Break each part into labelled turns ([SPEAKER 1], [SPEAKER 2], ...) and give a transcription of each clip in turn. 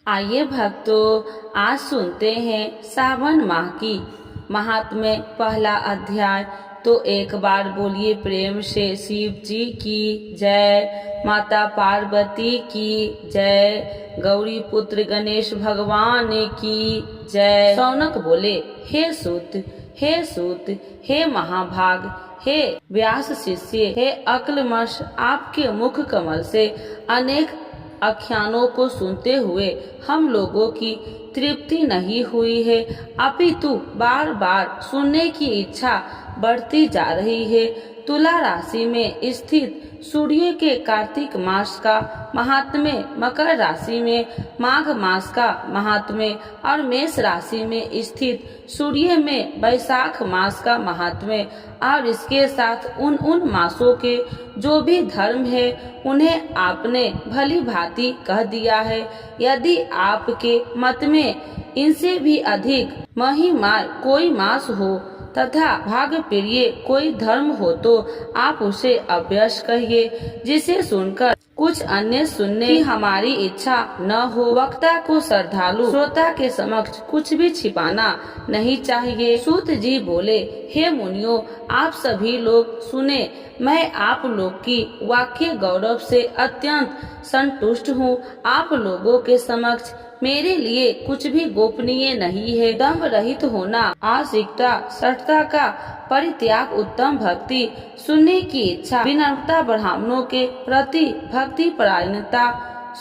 [SPEAKER 1] आइए भक्तों, आज सुनते हैं सावन माह की महात्म्य पहला अध्याय। तो एक बार बोलिए प्रेम से शिव जी की जय, माता पार्वती की जय, गौरी पुत्र गणेश भगवान की जय। शौनक बोले, हे सूत, हे सूत, हे महाभाग, हे व्यास शिष्य, हे अक्लमश, आपके मुख कमल से अनेक आख्यानों को सुनते हुए हम लोगों की तृप्ति नहीं हुई है, अपितु बार बार सुनने की इच्छा बढ़ती जा रही है। तुला राशि में स्थित सूर्य के कार्तिक मास का महात्म्य, मकर राशि में माघ मास का महात्म्य और मेष राशि में स्थित सूर्य में वैशाख मास का महात्म्य और इसके साथ उन मासों के जो भी धर्म है उन्हें आपने भली भांति कह दिया है। यदि आपके मत में इनसे भी अधिक महिमाय कोई मास हो तथा भाग्य प्रिय कोई धर्म हो तो आप उसे अवश्य कहिए, जिसे सुनकर कुछ अन्य सुनने की हमारी इच्छा न हो। वक्ता को श्रद्धालु श्रोता के समक्ष कुछ भी छिपाना नहीं चाहिए। सूत जी बोले, हे मुनियों, आप सभी लोग सुने, मैं आप लोग की वाक्य गौरव से अत्यंत संतुष्ट हूँ। आप लोगों के समक्ष मेरे लिए कुछ भी गोपनीय नहीं है। दंभ रहित होना, आशिकता, सठता का परित्याग, उत्तम भक्ति, सुनने की इच्छा, विनम्रता, ब्राह्मणों के प्रति भक्ति परायणता,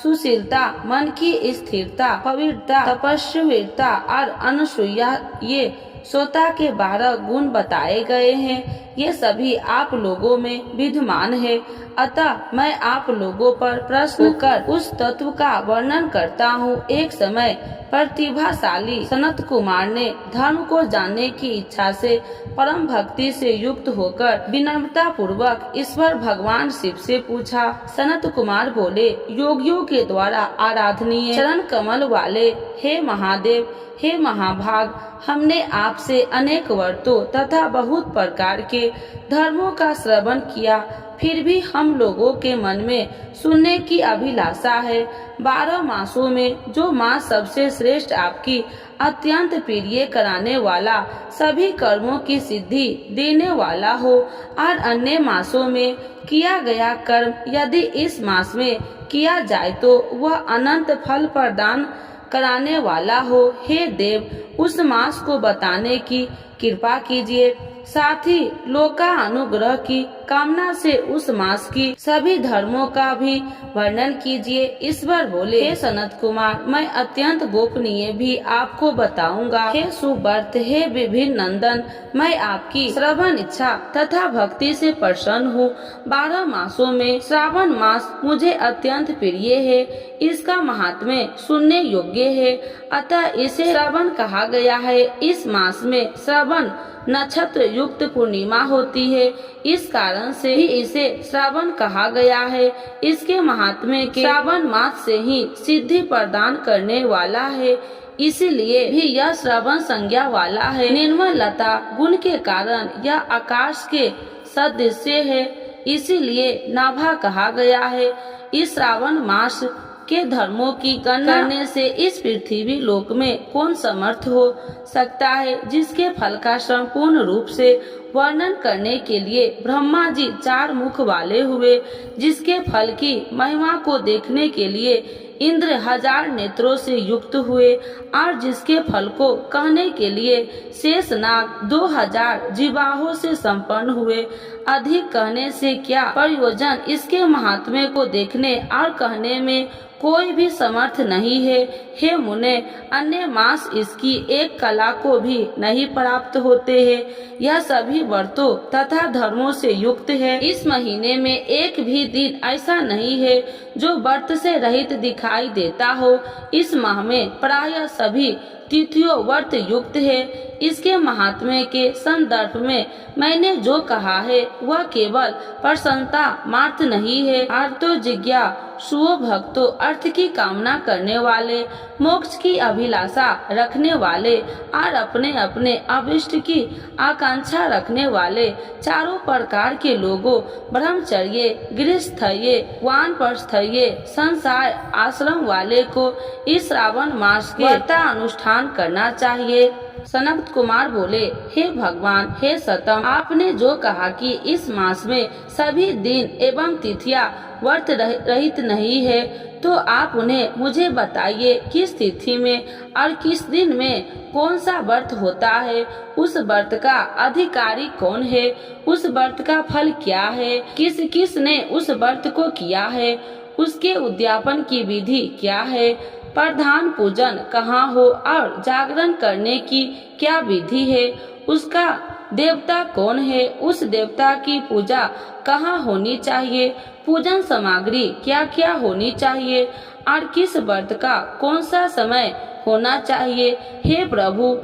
[SPEAKER 1] सुशीलता, मन की स्थिरता, पवित्रता, तपस्वीरता और अनुसूया, ये श्रोता के 12 गुण बताए गए हैं। ये सभी आप लोगों में विद्यमान है। अतः मैं आप लोगों पर प्रश्न कर उस तत्व का वर्णन करता हूँ। एक समय प्रतिभाशाली सनत कुमार ने धर्म को जानने की इच्छा से परम भक्ति से युक्त होकर विनम्रता पूर्वक ईश्वर भगवान शिव से पूछा। सनत कुमार बोले, योगियों के द्वारा आराधनीय चरण कमल वाले हे महादेव, हे महाभाग, हमने आपसे अनेक व्रतों तथा बहुत प्रकार के धर्मों का श्रवण किया, फिर भी हम लोगों के मन में सुनने की अभिलाषा है। 12 मासों में जो मास सबसे श्रेष्ठ, आपकी अत्यंत प्रिय कराने वाला, सभी कर्मों की सिद्धि देने वाला हो और अन्य मासों में किया गया कर्म यदि इस मास में किया जाए तो वह अनंत फल प्रदान कराने वाला हो। हे देव, उस मास को बताने की कृपा कीजिए। साथ ही लोका अनुग्रह की कामना से उस मास की सभी धर्मों का भी वर्णन कीजिए। ईश्वर बोले, हे सनत कुमार, मैं अत्यंत गोपनीय भी आपको बताऊंगा। हे सुव्रत, हे विभिन्न नंदन, मैं आपकी श्रवण इच्छा तथा भक्ति से प्रसन्न हूँ। 12 मासों में श्रावण मास मुझे अत्यंत प्रिय है। इसका महात्म्य सुनने योग्य है, अतः इसे श्रवण कहा गया है। इस मास में श्रवण नक्षत्र युक्त पूर्णिमा होती है, इस कारण से ही इसे श्रावण कहा गया है। इसके महात्म्य के श्रावण मास से ही सिद्धि प्रदान करने वाला है, इसलिए भी यह श्रवण संज्ञा वाला है। निर्मलता गुण के कारण यह आकाश के सदृश है, इसीलिए नाभा कहा गया है। इस श्रावण मास के धर्मों की गणना करने से इस पृथ्वी लोक में कौन समर्थ हो सकता है, जिसके फल का संपूर्ण रूप से वर्णन करने के लिए ब्रह्मा जी 4 मुख वाले हुए, जिसके फल की महिमा को देखने के लिए इंद्र 1000 नेत्रों से युक्त हुए और जिसके फल को कहने के लिए शेषनाग 2000 जिह्वाओं से संपन्न हुए। अधिक कहने से क्या प्रयोजन, इसके महात्म्य को देखने और कहने में कोई भी समर्थ नहीं है। हे मुने, अन्य मास इसकी एक कला को भी नहीं प्राप्त होते हैं। यह सभी व्रतों तथा धर्मों से युक्त है। इस महीने में एक भी दिन ऐसा नहीं है जो व्रत से रहित दिखाई देता हो। इस माह में प्रायः सभी तिथियों व्रत युक्त है। इसके महात्म्य के संदर्भ में मैंने जो कहा है वह केवल प्रसन्नता मात्र नहीं है। अर्थो जिज्ञा सुओ भक्तों, अर्थ की कामना करने वाले, मोक्ष की अभिलाषा रखने वाले और अपने अपने अभिष्ट की आकांक्षा रखने वाले चारों प्रकार के लोगों, ब्रह्मचर्य, गृहस्थर्य, वानप्रस्थर्य, संसार आश्रम वाले को इस श्रावण मास के व्रतानुष्ठान करना चाहिए। सनत कुमार बोले, हे भगवान, हे सतम, आपने जो कहा कि इस मास में सभी दिन एवं तिथियां व्रत रहित नहीं है, तो आप उन्हें मुझे बताइए। किस तिथि में और किस दिन में कौन सा व्रत होता है, उस व्रत का अधिकारी कौन है, उस व्रत का फल क्या है, किस किस ने उस व्रत को किया है, उसके उद्यापन की विधि क्या है, प्रधान पूजन कहाँ हो और जागरण करने की क्या विधि है, उसका देवता कौन है, उस देवता की पूजा कहाँ होनी चाहिए, पूजन सामग्री क्या क्या होनी चाहिए और किस व्रत का कौन सा समय होना चाहिए। हे प्रभु,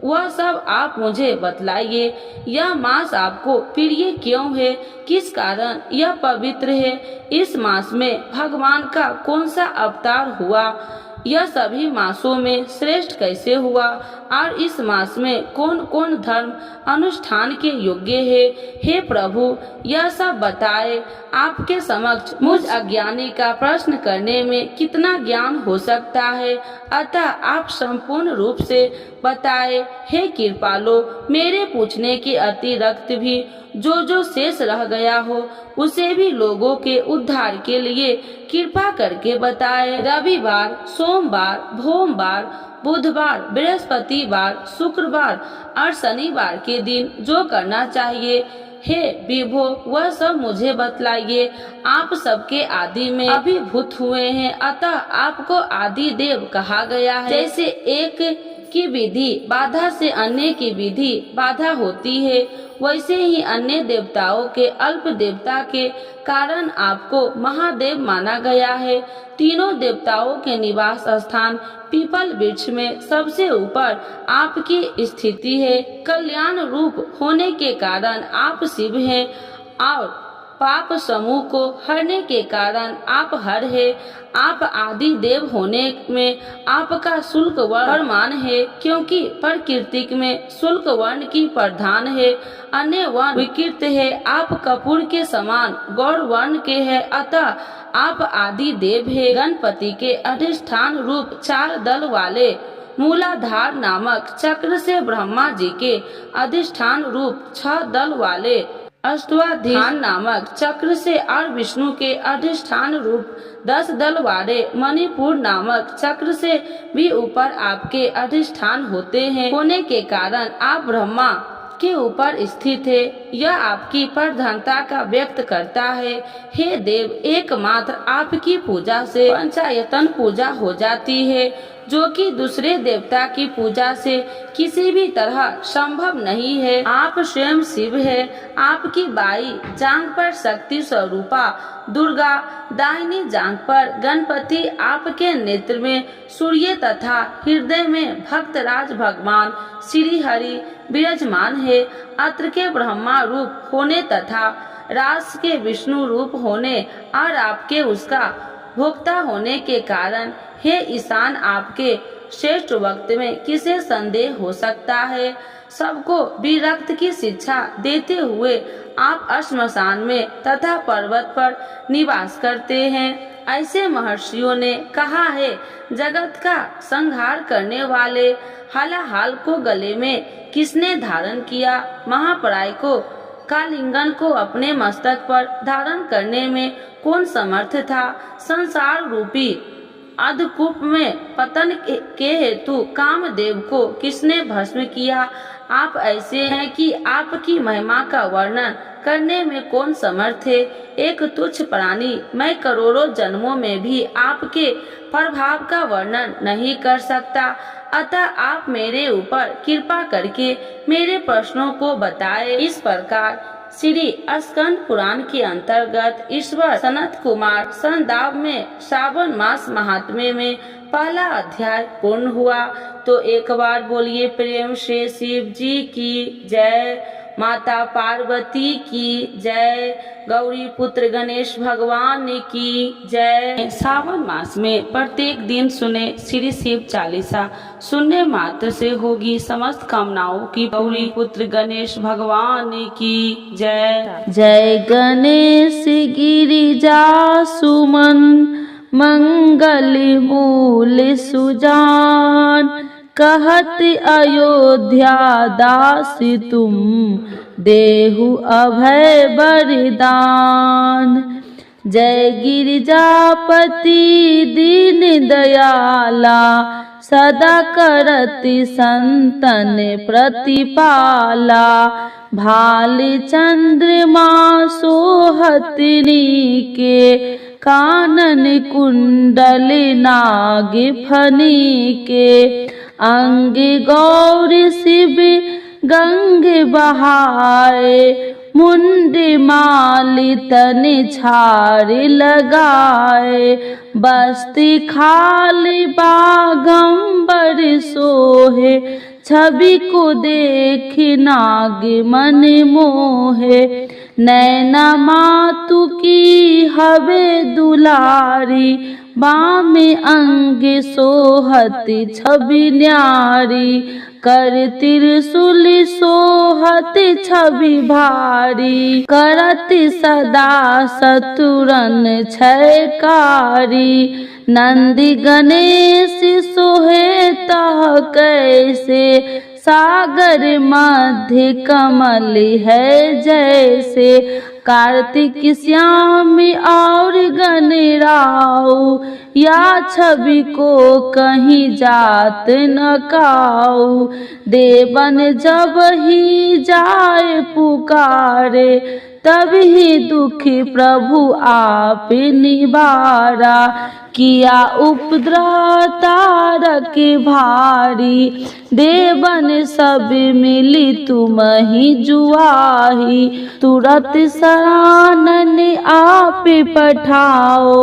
[SPEAKER 1] वह सब आप मुझे बतलाइए। यह मास आपको प्रिय क्यों है, किस कारण यह पवित्र है, इस मास में भगवान का कौन सा अवतार हुआ, यह सभी मासों में श्रेष्ठ कैसे हुआ और इस मास में कौन कौन धर्म अनुष्ठान के योग्य है। हे प्रभु, यह सब बताए। आपके समक्ष मुझ अज्ञानी का प्रश्न करने में कितना ज्ञान हो सकता है, अतः आप संपूर्ण रूप से बताए। हे कृपालो, मेरे पूछने के अतिरिक्त भी जो शेष रह गया हो उसे भी लोगों के उद्धार के लिए कृपा करके बताए। रविवार, सोमवार, भोमवार, बुधवार, बृहस्पतिवार, शुक्रवार और शनिवार के दिन जो करना चाहिए, हे विभो, वह सब मुझे बतलाइए। आप सबके आदि में अभिभूत हुए हैं, अतः आपको आदि देव कहा गया है। जैसे एक की विधि बाधा से अन्य की विधि बाधा होती है, वैसे ही अन्य देवताओं के अल्प देवता के कारण आपको महादेव माना गया है। तीनों देवताओं के निवास स्थान पीपल वृक्ष में सबसे ऊपर आपकी स्थिति है। कल्याण रूप होने के कारण आप शिव हैं और पाप समूह को हरने के कारण आप हर है। आप आदि देव होने में आपका शुल्क वर्ण प्रमाण है, क्योंकि प्रकृति में शुल्क वर्ण की प्रधान है, अन्य वर्ण विकृत है। आप कपूर के समान गौर वर्ण के है, अतः आप आदि देव है। गणपति के अधिष्ठान रूप 4 दल वाले मूलाधार नामक चक्र से ब्रह्मा जी के अधिष्ठान रूप 6 दल वाले अष्टावधान नामक चक्र से और विष्णु के अधिष्ठान रूप 10 दल वाले मणिपुर नामक चक्र से भी ऊपर आपके अधिष्ठान होने के कारण आप ब्रह्मा के ऊपर स्थित है। यह आपकी प्रधानता का व्यक्त करता है। हे देव, एकमात्र आपकी पूजा से पंचायतन पूजा हो जाती है, जो कि दूसरे देवता की पूजा से किसी भी तरह संभव नहीं है। आप स्वयं शिव है। आपकी बाई जांघ पर शक्ति स्वरूपा दुर्गा, दाहिनी जांघ पर गणपति, आपके नेत्र में सूर्य तथा हृदय में भक्तराज भगवान श्री हरि विराजमान है। अत्र के ब्रह्मा रूप होने तथा रास के विष्णु रूप होने और आपके उसका भोक्ता होने के कारण, हे ईशान, आपके श्रेष्ठ वक्त में किसे संदेह हो सकता है। सबको विरक्त की शिक्षा देते हुए आप श्मशान में तथा पर्वत पर निवास करते हैं। ऐसे महर्षियों ने कहा है, जगत का संहार करने वाले हलाहल को गले में किसने धारण किया। महाप्रलय को कालिंगन को अपने मस्तक पर धारण करने में कौन समर्थ था। संसार रूपी अधकूप में पतन के हेतु कामदेव को किसने भस्म किया। आप ऐसे हैं कि आपकी महिमा का वर्णन करने में कौन समर्थ है। एक तुच्छ प्राणी मैं करोड़ों जन्मों में भी आपके प्रभाव का वर्णन नहीं कर सकता, अतः आप मेरे ऊपर कृपा करके मेरे प्रश्नों को बताए। इस प्रकार श्री स्कंद पुराण के अंतर्गत ईश्वर सनत कुमार संदाव में श्रावण मास महात्म्य में पहला अध्याय पूर्ण हुआ। तो एक बार बोलिए प्रेम से शिव जी की जय, माता पार्वती की जय, गौरी पुत्र गणेश भगवान की जय। सावन मास में प्रत्येक दिन सुने श्री शिव चालीसा, सुनने मात्र से होगी समस्त कामनाओं की। गौरी पुत्र गणेश भगवान की जय।
[SPEAKER 2] जय गणेश गिरिजा सुमन मंगल मूल सुजान, कहत अयोध्या दास तुम देहु अभय वरदान। जय गिरिजापति दीन दयाला, सदा करति संतन प्रतिपाला। भाल चंद्रमा सोहतनी के, कानन कुंडल नाग फनी के। अंग गौर शिव गंग बहाए, मुंड माली तन छार लगाए। बस्ती खाली बागंबर सोहे, छवि को देख नाग मन मोहे। नैना मातु की हवे दुलारी, बामे अंग सोहत छवि न्यारी। कर त्रिशूल सोहत छवि भारी, करत सदा शत्रुरन क्षयकारी। नंदी गणेश सोहे तह कैसे, सागर मध्य कमल है जैसे। कार्तिक श्याम और गणराऊ, या छवि को कहीं जात न काऊ। देवन जब ही जाए पुकारे, तभी दुखी प्रभु आप निवारा। किया उपद्रव तारक भारी, देवन सब मिली तुम ही जुआही। तुरत शरणन आप पठाओ,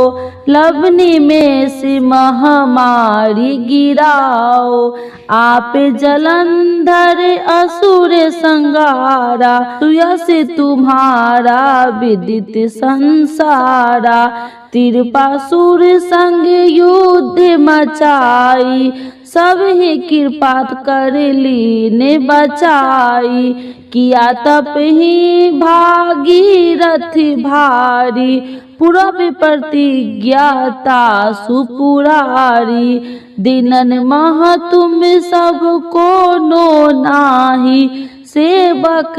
[SPEAKER 2] लवनी में से महामारी गिराओ। आप जलंधर असुर संगारा, सुयस तुम्हारा विदित संसारा। त्रिपासुर संग युद्ध मचाई, सब ही कृपा कर लीने बचाई। किया तप ही भागीरथ भारी, पूरब प्रतिज्ञाता सुपुरारी। दिनन मह तुम सब को नो नाही, सेवक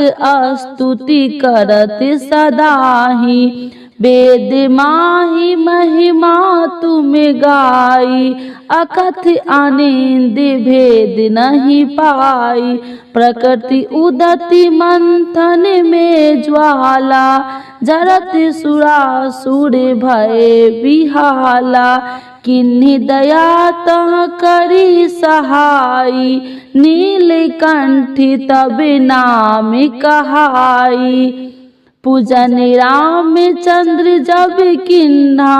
[SPEAKER 2] स्तुति करत सदाही। वेद माही महिमा तुम गाई, अकथ आनंद भेद नहीं पाई। प्रकृति उदति मंथन में ज्वाला, जरत सुरासुर भय बिहाला। किन्हीं दया तह करी सहाई, नीलकंठ तब नाम कहाई। पूजन रामचंद्र जब किन्हा,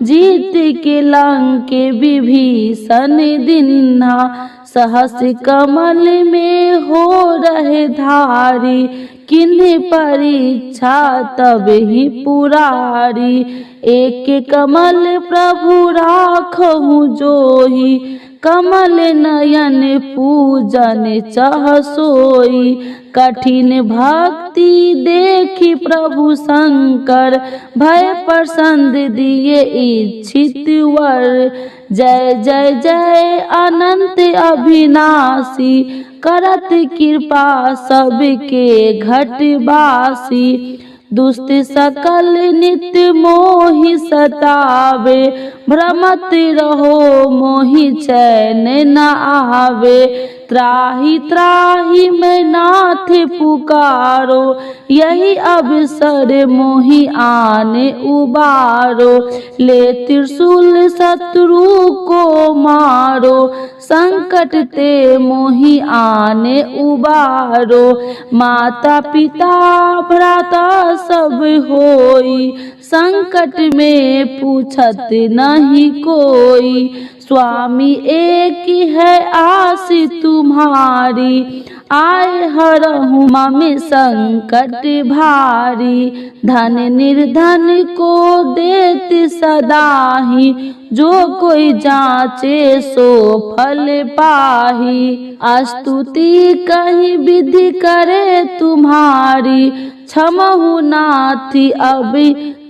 [SPEAKER 2] जीत के लंक विभीषण दिन्हा। सहस कमल में हो रहे धारी, किन्हीं परीक्षा तब ही पुरारी। एक कमल प्रभु राखहु जोही, कमल नयन पूजन चह सोई। कठिन भक्ति देखी प्रभु शंकर, भय प्रसन्न दिए इच्छित वर। जय जय जय अनंत अविनाशी, करत कृपा सबके घटवासी। दुष्ट सकल नित्य मोहि सतावे, भ्रमत रहो मोहि चैन न आवे। त्राहि त्राहि मैं नाथ पुकारो, यही अवसर मोहि आने उबारो। ले त्रिशूल शत्रु को मारो, संकट ते मोहि आने उबारो। माता पिता भ्राता सब होई, संकट में पूछत नहीं कोई। स्वामी एक है आस तुम्हारी, आए हरहु मम संकट भारी। धन निर्धन को देत सदाही, जो कोई जाचे सो फल पाही। स्तुति कहीं विधि करे तुम्हारी, क्षमहु नाथी अब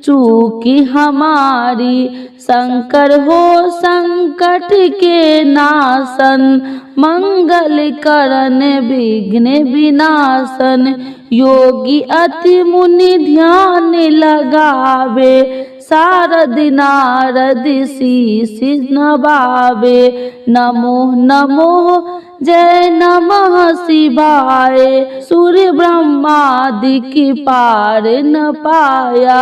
[SPEAKER 2] चूकी हमारी। शंकर हो संकट के नाशन, मंगल करन विघ्न विनाशन। योगी अति मुनि ध्यान लगावे, शारद नारद शीस नवावे। नमो नमो जय नमः शिवाय, सूर्य ब्रह्मादि की पार न पाया।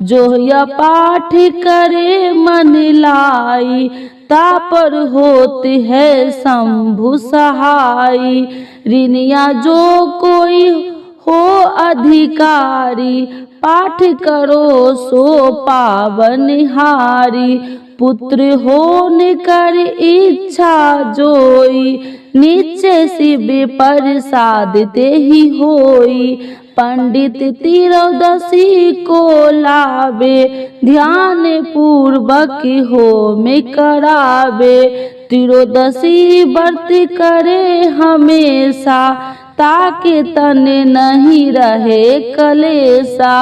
[SPEAKER 2] जो यह पाठ करे मन लाई, तापर होते है शंभु सहाय। ऋणिया जो कोई हो अधिकारी, पाठ करो सो पावनहारी। पुत्र होन कर इच्छा जोई, नीचे शिव प्रसाद ते ही होई। पंडित त्रयोदशी को लावे, ध्यान पूर्वक होम करावे। त्रयोदशी व्रत करे हमेशा, ताके तन नहीं रहे कलेसा।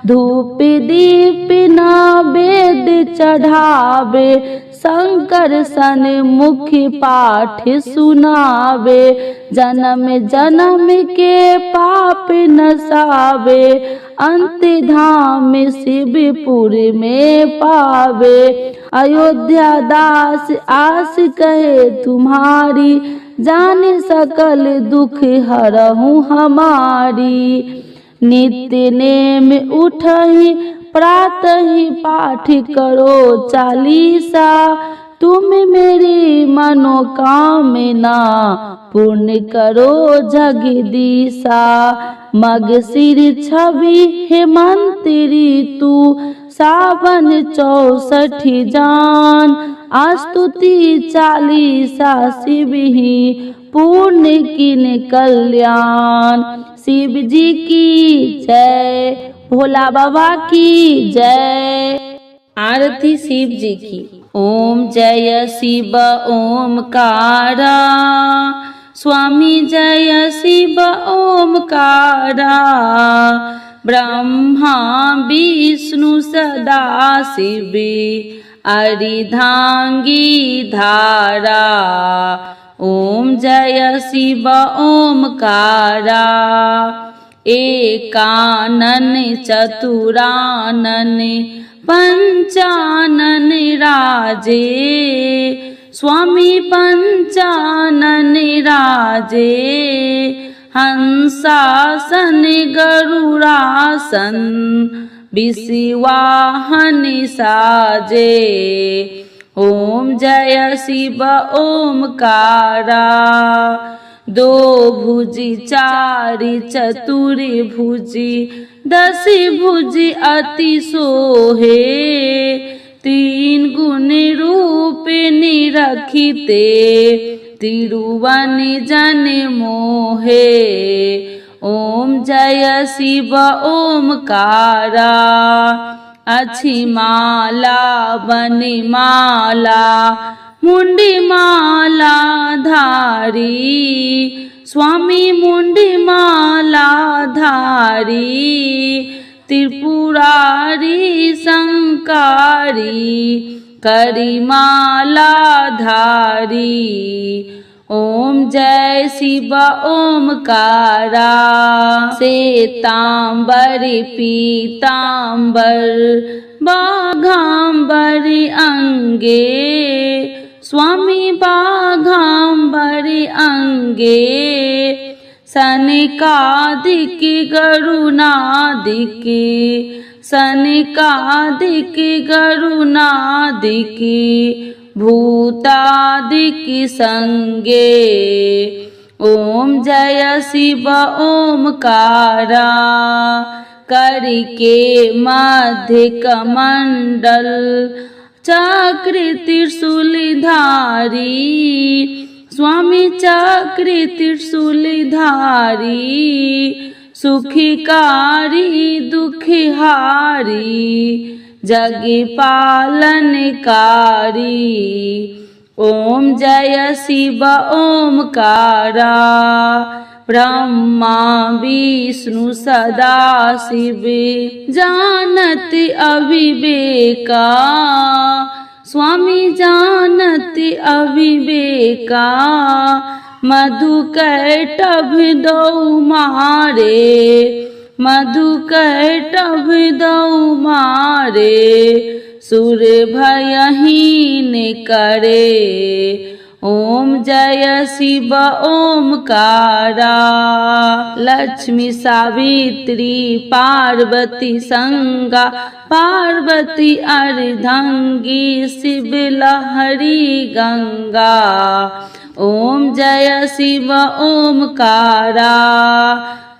[SPEAKER 2] धूप दीप नैवेद्य चढ़ावे, शंकर सन मुख पाठ सुनावे। जन्म जन्म के पाप नसावे, अंत धाम शिवपुर में पावे। अयोध्या दास आस कहे तुम्हारी, जाने सकल दुख हरहूँ हमारी। नित्य नेम उठहि प्रातः पाठ करो चालीसा, तुम मेरी मनोकामना पूर्ण करो जगदीशा। मगशिर छवि हेमंत ऋतु, सावन 64 जान। स्तुति चालीसा शिव ही, पूर्ण किन कल्याण। शिव जी की जय, भोला बाबा की जय।
[SPEAKER 1] आरती शिव जी की। ओम जय शिव ओमकारा, स्वामी जय शिव ओमकारा। ब्रह्मा विष्णु सदा शिव, अर्धांगी धारा। ओम जय शिव ओमकारा। एकानन चतुरानन पंचानन राजे, स्वामी पंचानन राजे। हंसासन गरुड़ासन, विषवाहन साजे। ओम जय शिव ओमकारा। दो भुजी चारि चतुरी भुजी, दसी भुजी अति सोहे। तीन गुण रूप निरखिते, तिरुवन जन मोहे। ओम जय शिव ओमकारा। अच्छी माला वनमाला, मुंडी माला धारी। स्वामी मुंडी माला धारी, त्रिपुरारी संकारी। करी माला धारी।
[SPEAKER 2] ओम जय शिव ओमकारा। श्वेतांबर पीतांबर बाघांबर अंगे, स्वामी बाघांबर अंगे। सनकादिक गरुणादिक, सनकादिक गरुणादिक भूतादिक संगे। ओम जय शिव ओमकारा। करके मध्य कमंडल चक्र त्रिशूलधारी, स्वामी चक्र त्रिशूलधारी। सुखकारी दुखहारी, जग पालनकारी। ओम जय शिव ओमकारा। ब्रह्मा विष्णु सदा शिव जानत अविवेका, स्वामी जानत अविवेका। मधुकैटभ दौ मारे, मधुकैटभ दौ मारे। सुर भयहीन करे। ओम जय शिव ओमकारा। लक्ष्मी सावित्री पार्वती संगा, पार्वती अर्धांगी शिव लहरी गंगा। ओम जय शिव ओमकारा।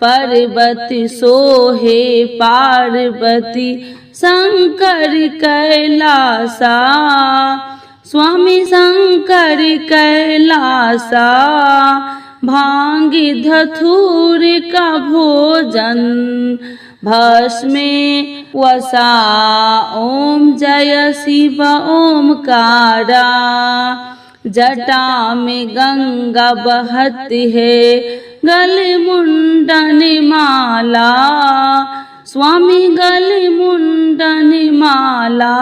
[SPEAKER 2] पार्वती सोहे पार्वती शंकर कैलासा, स्वामी शंकर कैलासा। भांग धतूर का भोजन भस्म वसा। ओम जय शिव ओमकारा। जटा में गंगा बहती है, गले मुंडन माला, स्वामी गले मुंडन माला।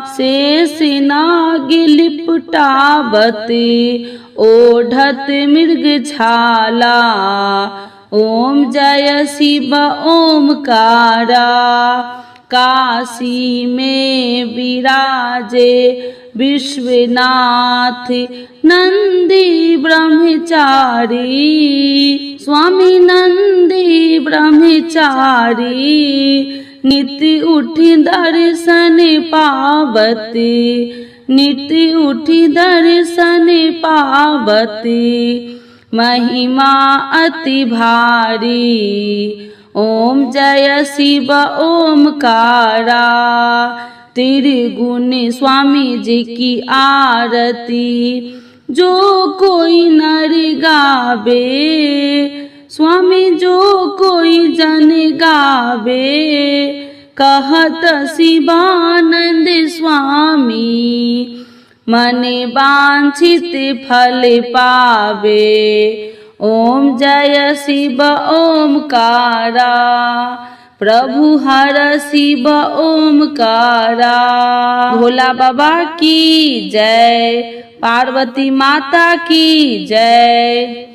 [SPEAKER 2] शेष नाग लिपटावती ओढ़त मृग छाला। ओम जय शिव ओमकारा। काशी में विराजे विश्वनाथ नंदी ब्रह्मचारी, स्वामी नंदी ब्रह्मचारी। नित्य उठी दर्शन पावती, नित्य उठी दर्शन पावती। महिमा अति भारी। ओम जय शिव ओमकारा। त्रिगुण स्वामी जी की आरती जो कोई नर गावे, स्वामी जो कोई जन गावे। कहत शिवानंद स्वामी मन वांछित फल पावे। ओम जय शिव ओमकारा। प्रभु हर शिव ओमकारा। भोला बाबा की जय, पार्वती माता की जय।